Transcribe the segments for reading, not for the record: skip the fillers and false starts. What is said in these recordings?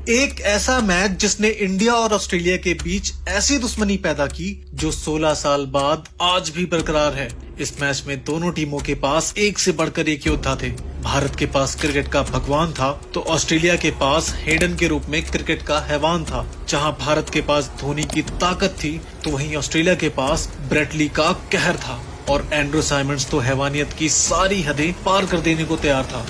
एक ऐसा मैच जिसने इंडिया और ऑस्ट्रेलिया के बीच ऐसी दुश्मनी पैदा की जो 16 साल बाद आज भी बरकरार है। इस मैच में दोनों टीमों के पास एक से बढ़कर एक योद्धा थे। भारत के पास क्रिकेट का भगवान था तो ऑस्ट्रेलिया के पास हेडन के रूप में क्रिकेट का हैवान था। जहां भारत के पास धोनी की ताकत थी तो वहीं ऑस्ट्रेलिया के पास ब्रेट ली का कहर था और एंड्रू साइमंड्स तो हैवानियत की सारी हदें पार कर देने को तैयार था।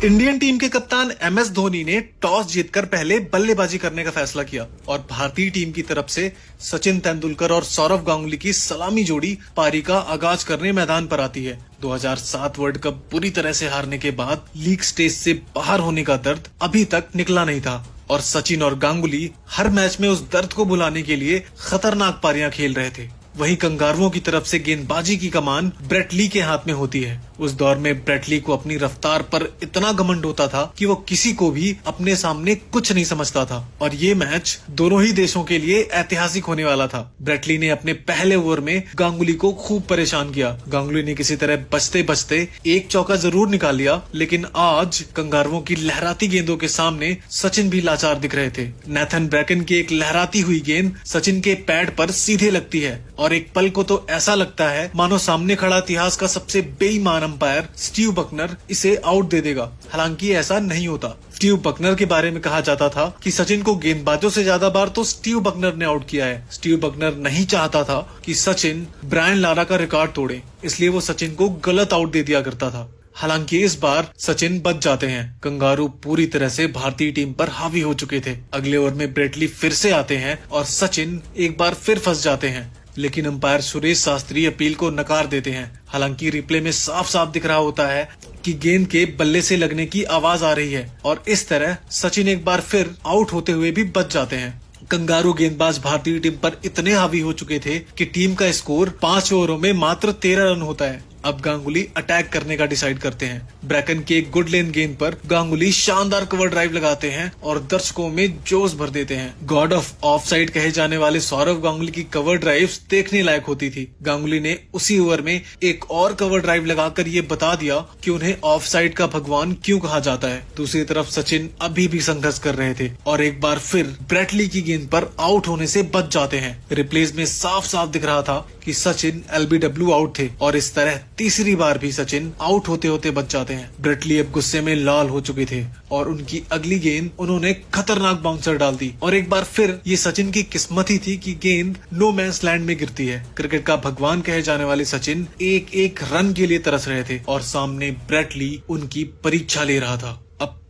इंडियन टीम के कप्तान MS धोनी ने टॉस जीतकर पहले बल्लेबाजी करने का फैसला किया और भारतीय टीम की तरफ से सचिन तेंदुलकर और सौरव गांगुली की सलामी जोड़ी पारी का आगाज करने मैदान पर आती है। 2007 वर्ल्ड कप बुरी तरह से हारने के बाद लीग स्टेज से बाहर होने का दर्द अभी तक निकला नहीं था और सचिन और गांगुली हर मैच में उस दर्द को भुलाने के लिए खतरनाक पारियां खेल रहे थे। वहीं कंगारुओं की तरफ से गेंदबाजी की कमान ब्रेट ली के हाथ में होती है। उस दौर में ब्रेट ली को अपनी रफ्तार पर इतना घमंड होता था कि वो किसी को भी अपने सामने कुछ नहीं समझता था और ये मैच दोनों ही देशों के लिए ऐतिहासिक होने वाला था। ब्रेट ली ने अपने पहले ओवर में गांगुली को खूब परेशान किया। गांगुली ने किसी तरह बचते बचते एक चौका जरूर निकाल लिया, लेकिन आज कंगारुओं की लहराती गेंदों के सामने सचिन भी लाचार दिख रहे थे। नेथन ब्रैकन की एक लहराती हुई गेंद सचिन के पैड पर सीधे लगती है और एक पल को तो ऐसा लगता है मानो सामने खड़ा इतिहास का सबसे बेईमान अंपायर स्टीव बकनर इसे आउट दे देगा। हालांकि ऐसा नहीं होता। स्टीव बकनर के बारे में कहा जाता था कि सचिन को गेंदबाजों से ज्यादा बार तो स्टीव बकनर ने आउट किया है। स्टीव बकनर नहीं चाहता था कि सचिन ब्रायन लारा का रिकॉर्ड तोड़े, इसलिए वो सचिन को गलत आउट दे दिया करता था। हालांकि इस बार सचिन बच जाते हैं। कंगारू पूरी तरह से भारतीय टीम पर हावी हो चुके थे। अगले ओवर में ब्रेट ली फिर से आते हैं और सचिन एक बार फिर फंस जाते हैं, लेकिन अंपायर सुरेश शास्त्री अपील को नकार देते हैं। हालांकि रिप्ले में साफ साफ दिख रहा होता है कि गेंद के बल्ले से लगने की आवाज आ रही है और इस तरह सचिन एक बार फिर आउट होते हुए भी बच जाते हैं। कंगारू गेंदबाज भारतीय टीम पर इतने हावी हो चुके थे कि टीम का स्कोर 5 ओवरों में मात्र 13 रन होता है। अब गांगुली अटैक करने का डिसाइड करते हैं। ब्रैकन की एक गुड लेन गेंद पर गांगुली शानदार कवर ड्राइव लगाते हैं और दर्शकों में जोश भर देते हैं। गॉड ऑफ ऑफ साइड कहे जाने वाले सौरव गांगुली की कवर ड्राइव्स देखने लायक होती थी। गांगुली ने उसी ओवर में एक और कवर ड्राइव लगाकर ये बता दिया कि उन्हें ऑफ साइड का भगवान क्यों कहा जाता है। दूसरी तरफ सचिन अभी भी संघर्ष कर रहे थे और एक बार फिर ब्रेट ली की गेंद पर आउट होने से बच जाते हैं। रिप्लेस में साफ साफ दिख रहा था कि सचिन LBW आउट थे और इस तरह तीसरी बार भी सचिन आउट होते होते बच जाते हैं। ब्रेट ली अब गुस्से में लाल हो चुके थे और उनकी अगली गेंद उन्होंने खतरनाक बाउंसर डाल दी और एक बार फिर ये सचिन की किस्मत ही थी कि गेंद नो मैंस लैंड में गिरती है। क्रिकेट का भगवान कहे जाने वाले सचिन एक एक रन के लिए तरस रहे थे और सामने ब्रेट ली उनकी परीक्षा ले रहा था।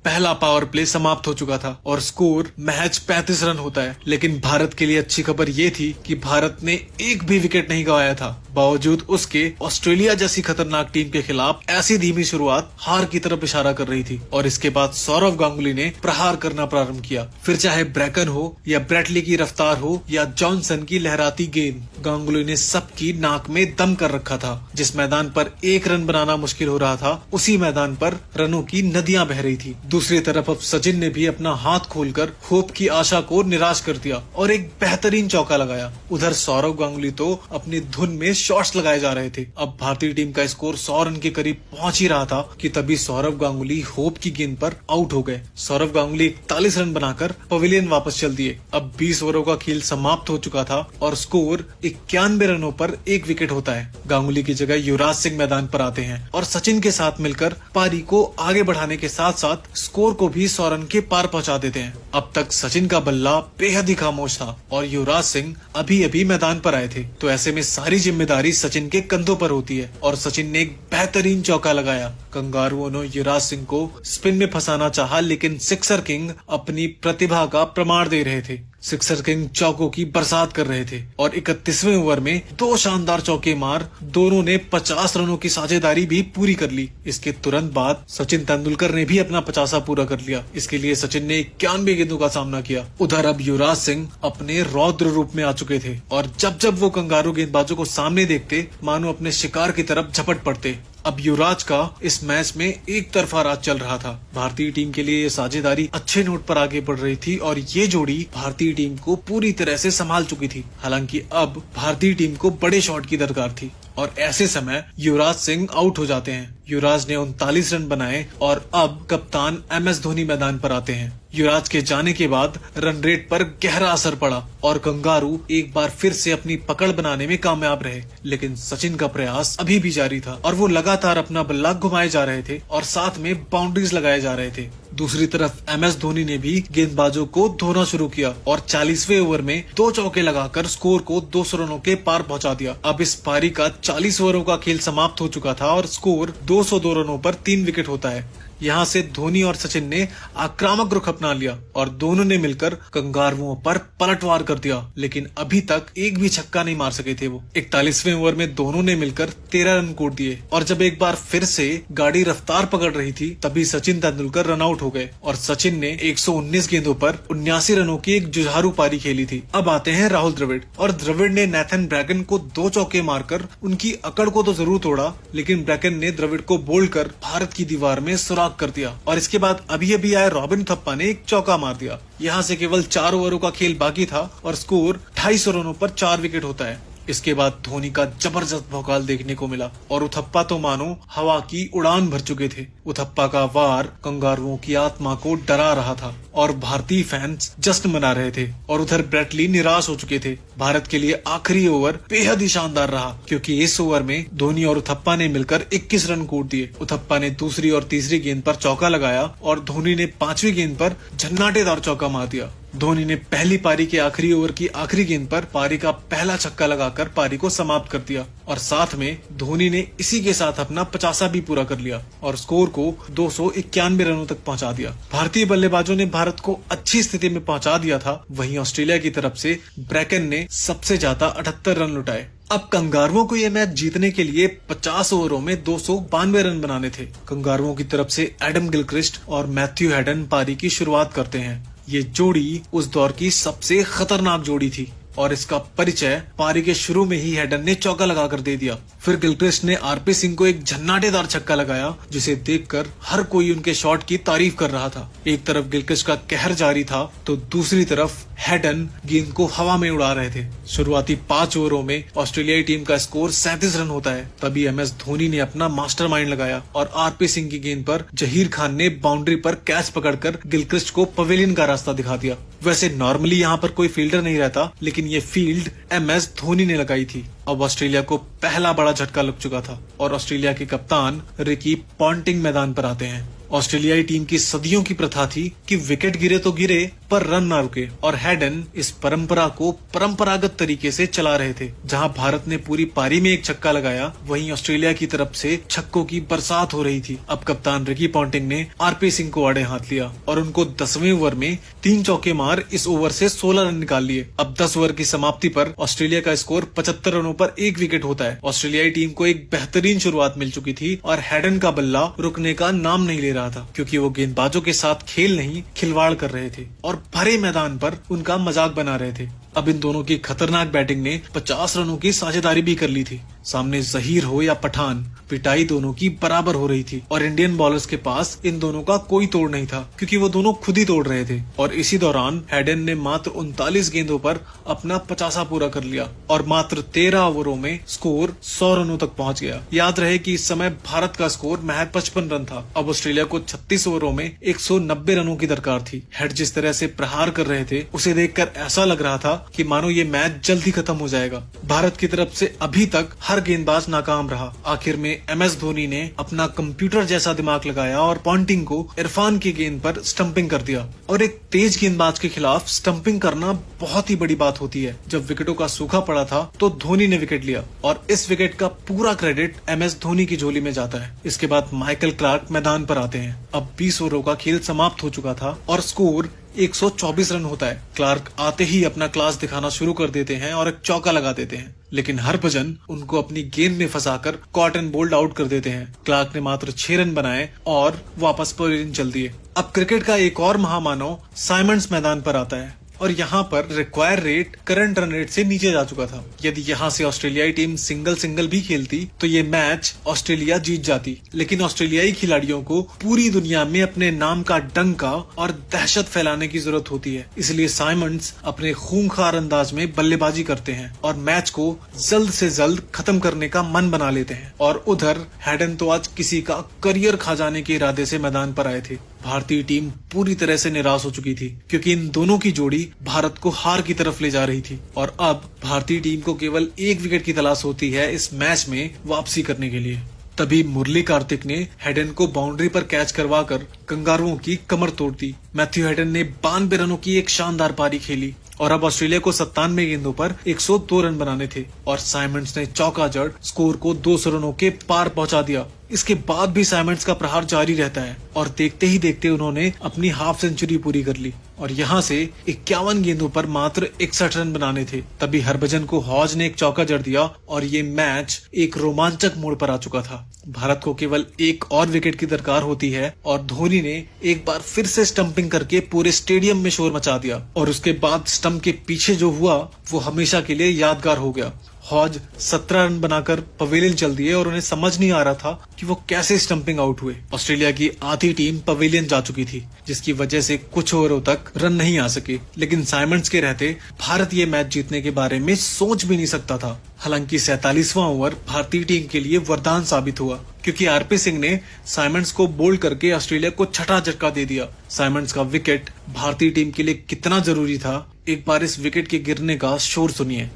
पहला पावर प्ले समाप्त हो चुका था और स्कोर महज 35 रन होता है, लेकिन भारत के लिए अच्छी खबर ये थी कि भारत ने एक भी विकेट नहीं गंवाया था। बावजूद उसके ऑस्ट्रेलिया जैसी खतरनाक टीम के खिलाफ ऐसी धीमी शुरुआत हार की तरफ इशारा कर रही थी और इसके बाद सौरव गांगुली ने प्रहार करना प्रारंभ किया। फिर चाहे ब्रैकन हो या ब्रेट ली की रफ्तार हो या जॉनसन की लहराती गेंद, गांगुली ने सबकी नाक में दम कर रखा था। जिस मैदान पर एक रन बनाना मुश्किल हो रहा था उसी मैदान पर रनों की नदियां बह रही थी। दूसरी तरफ अब सचिन ने भी अपना हाथ खोलकर होप की आशा को निराश कर दिया और एक बेहतरीन चौका लगाया। उधर सौरव गांगुली तो अपनी धुन में शॉट्स लगाए जा रहे थे। अब भारतीय टीम का स्कोर 100 रन के करीब पहुंच ही रहा था कि तभी सौरव गांगुली होप की गेंद पर आउट हो गए। सौरव गांगुली 41 रन बनाकर पवेलियन वापस चल दिए। अब 20 ओवरों का खेल समाप्त हो चुका था और स्कोर 91 रनों पर एक विकेट होता है। गांगुली की जगह युवराज सिंह मैदान पर आते हैं और सचिन के साथ मिलकर पारी को आगे बढ़ाने के साथ साथ स्कोर को भी 100 रन के पार पहुंचा देते हैं। अब तक सचिन का बल्ला बेहद ही खामोश था और युवराज सिंह अभी अभी मैदान पर आए थे, तो ऐसे में सारी जिम्मेदारी सचिन के कंधों पर होती है और सचिन ने एक बेहतरीन चौका लगाया। कंगारुओं ने युवराज सिंह को स्पिन में फंसाना चाहा, लेकिन सिक्सर किंग अपनी प्रतिभा का प्रमाण दे रहे थे। सिक्सर किंग चौकों की बरसात कर रहे थे और 31वें ओवर में 2 शानदार चौके मार दोनों ने 50 रनों की साझेदारी भी पूरी कर ली। इसके तुरंत बाद सचिन तेंदुलकर ने भी अपना 50 पूरा कर लिया। इसके लिए सचिन ने 91 गेंदों का सामना किया। उधर अब युवराज सिंह अपने रौद्र रूप में आ चुके थे और जब जब वो कंगारू गेंदबाजों को सामने देखते मानो अपने शिकार की तरफ झपट पड़ते। अब युवराज का इस मैच में एक तरफा राज चल रहा था। भारतीय टीम के लिए ये साझेदारी अच्छे नोट पर आगे बढ़ रही थी और ये जोड़ी भारतीय टीम को पूरी तरह से संभाल चुकी थी। हालांकि अब भारतीय टीम को बड़े शॉट की दरकार थी और ऐसे समय युवराज सिंह आउट हो जाते हैं। युवराज ने 39 रन बनाए और अब कप्तान MS धोनी मैदान पर आते हैं। युवराज के जाने के बाद रन रेट पर गहरा असर पड़ा और कंगारू एक बार फिर से अपनी पकड़ बनाने में कामयाब रहे, लेकिन सचिन का प्रयास अभी भी जारी था और वो लगातार अपना बल्ला घुमाए जा रहे थे और साथ में बाउंड्रीज लगाए जा रहे थे। दूसरी तरफ MS धोनी ने भी गेंदबाजों को धोना शुरू किया और 40वें ओवर में 2 चौके लगाकर स्कोर को 200 रनों के पार पहुंचा दिया। अब इस पारी का 40 ओवरों का खेल समाप्त हो चुका था और स्कोर 202 रनों पर 3 विकेट होता है। यहाँ से धोनी और सचिन ने आक्रामक रुख अपना लिया और दोनों ने मिलकर कंगारुओं पर पलटवार कर दिया, लेकिन अभी तक एक भी छक्का नहीं मार सके थे वो। 41वें ओवर में दोनों ने मिलकर 13 रन कूट दिए और जब एक बार फिर से गाड़ी रफ्तार पकड़ रही थी तभी सचिन तेंदुलकर रन आउट हो गए और सचिन ने 119 गेंदों पर 79 रनों की एक जुझारू पारी खेली थी। अब आते हैं राहुल द्रविड़ और द्रविड़ ने नेथन ब्रैगन को 2 चौके मारकर उनकी अकड़ को तो जरूर तोड़ा, लेकिन ब्रैगन ने द्रविड़ को बोल्ड कर भारत की दीवार में सुराग कर दिया और इसके बाद अभी अभी आए रॉबिन थप्पा ने एक चौका मार दिया। यहाँ से केवल 4 ओवरों का खेल बाकी था और स्कोर 250 रनों पर 4 विकेट होता है। इसके बाद धोनी का जबरदस्त भौकाल देखने को मिला और उथप्पा तो मानो हवा की उड़ान भर चुके थे। उथप्पा का वार कंगारुओं की आत्मा को डरा रहा था और भारतीय फैंस जश्न मना रहे थे और उधर ब्रेट ली निराश हो चुके थे। भारत के लिए आखिरी ओवर बेहद ही शानदार रहा क्योंकि इस ओवर में धोनी और उथप्पा ने मिलकर 21 रन कूट दिए। उथप्पा ने दूसरी और तीसरी गेंद पर चौका लगाया और धोनी ने 5वीं गेंद पर झन्नाटेदार चौका मार दिया। धोनी ने पहली पारी के आखिरी ओवर की आखिरी गेंद पर पारी का पहला छक्का लगाकर पारी को समाप्त कर दिया और साथ में धोनी ने इसी के साथ अपना 50वां भी पूरा कर लिया और स्कोर को 291 रनों तक पहुंचा दिया। भारतीय बल्लेबाजों ने भारत को अच्छी स्थिति में पहुंचा दिया था। वहीं ऑस्ट्रेलिया की तरफ से ब्रैकन ने सबसे ज्यादा 78 रन लुटाए। अब कंगारुओं को ये मैच जीतने के लिए 50 ओवरों में 292 रन बनाने थे। कंगारुओं की तरफ से एडम गिलक्रिस्ट और मैथ्यू हेडन पारी की शुरुआत करते हैं। ये जोड़ी उस दौर की सबसे खतरनाक जोड़ी थी और इसका परिचय पारी के शुरू में ही हेडन ने चौका लगाकर दे दिया। फिर गिलक्रिस्ट ने आरपी सिंह को एक झन्नाटेदार छक्का लगाया जिसे देखकर हर कोई उनके शॉट की तारीफ कर रहा था। एक तरफ गिलक्रिस्ट का कहर जारी था तो दूसरी तरफ हेडन गेंद को हवा में उड़ा रहे थे। शुरुआती 5 ओवरों में ऑस्ट्रेलियाई टीम का स्कोर 37 रन होता है। तभी MS धोनी ने अपना मास्टरमाइंड लगाया और आरपी सिंह की गेंद पर जहीर खान ने बाउंड्री पर कैच पकड़कर गिलक्रिस्ट को पवेलियन का रास्ता दिखा दिया। वैसे नॉर्मली यहाँ पर कोई फील्डर नहीं रहता, लेकिन ये फील्ड MS धोनी ने लगाई थी। अब ऑस्ट्रेलिया को पहला बड़ा झटका लग चुका था और ऑस्ट्रेलिया के कप्तान रिकी पॉन्टिंग मैदान पर आते हैं। ऑस्ट्रेलियाई टीम की सदियों की प्रथा थी कि विकेट गिरे तो गिरे पर रन ना रुके और हेडन इस परंपरा को परंपरागत तरीके से चला रहे थे। जहां भारत ने पूरी पारी में एक छक्का लगाया, वहीं ऑस्ट्रेलिया की तरफ से छक्कों की बरसात हो रही थी। अब कप्तान रिकी पॉन्टिंग ने आरपी सिंह को आड़े हाथ लिया और उनको 10वें ओवर में 3 चौके मार इस ओवर से 16 रन निकाल लिए। अब 10 ओवर की समाप्ति पर ऑस्ट्रेलिया का स्कोर 75 रनों पर 1 विकेट होता है। ऑस्ट्रेलियाई टीम को एक बेहतरीन शुरुआत मिल चुकी थी और हेडन का बल्ला रुकने का नाम नहीं ले रहा था क्योंकि वो गेंदबाजों के साथ खेल नहीं खिलवाड़ कर रहे थे और भरे मैदान पर उनका मजाक बना रहे थे। अब इन दोनों की खतरनाक बैटिंग ने 50 रनों की साझेदारी भी कर ली थी। सामने जहीर हो या पठान, पिटाई दोनों की बराबर हो रही थी और इंडियन बॉलर्स के पास इन दोनों का कोई तोड़ नहीं था क्योंकि वो दोनों खुद ही तोड़ रहे थे। और इसी दौरान हेडन ने मात्र 39 गेंदों पर अपना 50वां पूरा कर लिया और मात्र 13 ओवरों में स्कोर 100 रनों तक पहुंच गया। याद रहे कि इस समय भारत का स्कोर महज 55 रन था। अब ऑस्ट्रेलिया को 36 ओवरों में 190 रनों की दरकार थी। हेड जिस तरह से प्रहार कर रहे थे उसे देखकर ऐसा लग रहा था कि मानो ये मैच जल्द ही खत्म हो जाएगा। भारत की तरफ से अभी तक हर गेंदबाज नाकाम रहा। आखिर में MS धोनी ने अपना कंप्यूटर जैसा दिमाग लगाया और पॉन्टिंग को इरफान की गेंद पर स्टंपिंग कर दिया। और एक तेज गेंदबाज के खिलाफ स्टंपिंग करना बहुत ही बड़ी बात होती है। जब विकेटों का सूखा पड़ा था तो धोनी ने विकेट लिया और इस विकेट का पूरा क्रेडिट MS धोनी की झोली में जाता है। इसके बाद माइकल क्लार्क मैदान पर आते हैं। अब 20 ओवरों का खेल समाप्त हो चुका था और स्कोर 124 रन होता है। क्लार्क आते ही अपना क्लास दिखाना शुरू कर देते हैं और एक चौका लगा देते हैं, लेकिन हरभजन उनको अपनी गेंद में फंसाकर कॉट एंड बोल्ड आउट कर देते हैं। क्लार्क ने मात्र 6 रन बनाए और वापस पवेलियन चल दिए। अब क्रिकेट का एक और महामानव साइमंड्स मैदान पर आता है और यहाँ पर require rate current run rate से नीचे जा चुका था। यदि यहाँ से ऑस्ट्रेलियाई टीम सिंगल भी खेलती तो ये मैच ऑस्ट्रेलिया जीत जाती, लेकिन ऑस्ट्रेलियाई खिलाड़ियों को पूरी दुनिया में अपने नाम का डंका और दहशत फैलाने की जरूरत होती है। इसलिए साइमंड्स अपने खूंखार अंदाज में बल्लेबाजी करते हैं और मैच को जल्द से जल्द खत्म करने का मन बना लेते हैं। और उधर हैडन तो आज किसी का करियर खा जाने के इरादे से मैदान पर आए थे। भारतीय टीम पूरी तरह से निराश हो चुकी थी क्योंकि इन दोनों की जोड़ी भारत को हार की तरफ ले जा रही थी और अब भारतीय टीम को केवल एक विकेट की तलाश होती है इस मैच में वापसी करने के लिए। तभी मुरली कार्तिक ने हैडन को बाउंड्री पर कैच करवाकर कंगारुओं की कमर तोड़ दी। मैथ्यू हैडन ने 92 रनों की एक शानदार पारी खेली और अब ऑस्ट्रेलिया को 97 गेंदों पर 102 रन बनाने थे और साइमंड्स ने चौका जड़ स्कोर को 200 रनों के पार पहुंचा दिया। इसके बाद भी साइमंड्स का प्रहार जारी रहता है और देखते ही देखते उन्होंने अपनी हाफ सेंचुरी पूरी कर ली और यहाँ से 51 गेंदों पर मात्र 61 रन बनाने थे। तभी हरभजन को हॉज ने एक चौका जड़ दिया और ये मैच एक रोमांचक मोड़ पर आ चुका था। भारत को केवल एक और विकेट की दरकार होती है और धोनी ने एक बार फिर से स्टंपिंग करके पूरे स्टेडियम में शोर मचा दिया और उसके बाद स्टंप के पीछे जो हुआ वो हमेशा के लिए यादगार हो गया। हॉज 17 रन बनाकर पवेलियन चल दिए और उन्हें समझ नहीं आ रहा था कि वो कैसे स्टंपिंग आउट हुए। ऑस्ट्रेलिया की आधी टीम पवेलियन जा चुकी थी जिसकी वजह से कुछ ओवरों तक रन नहीं आ सके, लेकिन साइमंड्स के रहते भारत ये मैच जीतने के बारे में सोच भी नहीं सकता था। हालांकि 47वां ओवर भारतीय टीम के लिए वरदान साबित हुआ क्योंकि आरपी सिंह ने साइमंड्स को बोल्ड करके ऑस्ट्रेलिया को छठा झटका दे दिया। साइमंड्स का विकेट भारतीय टीम के लिए कितना जरूरी था, एक बार इस विकेट के गिरने का शोर सुनिए।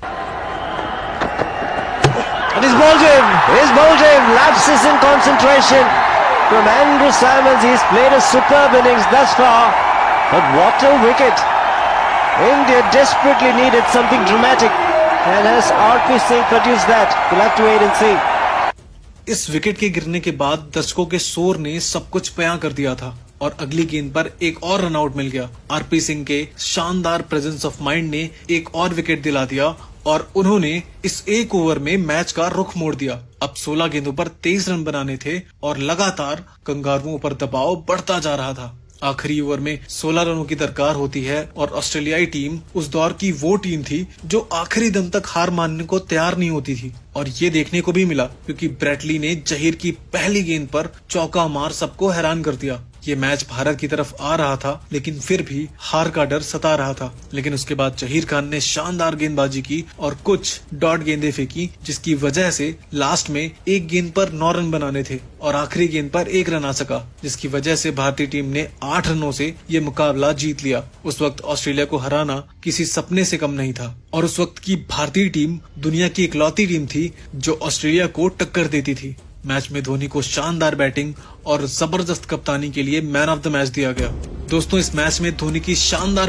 And he's bowled him, lapses in concentration from Andrew Simons. He's played a superb innings thus far, but what a wicket. India desperately needed something dramatic, and has RP Singh produced that? We'll have to wait and see. इस wicket के गिरने के बाद दर्शकों के शोर ने सब कुछ बयां कर दिया था और अगली गेंद पर एक और रन आउट मिल गया। आरपी सिंह के शानदार प्रेजेंस ऑफ माइंड ने एक और विकेट दिला दिया और उन्होंने इस एक ओवर में मैच का रुख मोड़ दिया। अब 16 गेंदों पर 23 रन बनाने थे और लगातार कंगारुओं पर दबाव बढ़ता जा रहा था। आखिरी ओवर में 16 रनों की दरकार होती है और ऑस्ट्रेलियाई टीम उस दौर की वो टीम थी जो आखिरी दम तक हार मानने को तैयार नहीं होती थी और ये देखने को भी मिला क्योंकि ब्रेटली ने जहीर की पहली गेंद पर चौका मार सबको हैरान कर दिया। ये मैच भारत की तरफ आ रहा था लेकिन फिर भी हार का डर सता रहा था, लेकिन उसके बाद जहीर खान ने शानदार गेंदबाजी की और कुछ डॉट गेंदें फेंकी जिसकी वजह से लास्ट में एक गेंद पर 9 रन बनाने थे और आखिरी गेंद पर 1 रन आ सका, जिसकी वजह से भारतीय टीम ने 8 रनों से ये मुकाबला जीत लिया। उस वक्त ऑस्ट्रेलिया को हराना किसी सपने से कम नहीं था और उस वक्त की भारतीय टीम दुनिया की इकलौती टीम थी जो ऑस्ट्रेलिया को टक्कर देती थी। मैच में धोनी को शानदार बैटिंग और जबरदस्त कप्तानी के लिए मैन ऑफ द मैच दिया गया। दोस्तों, इस मैच में धोनी की शानदार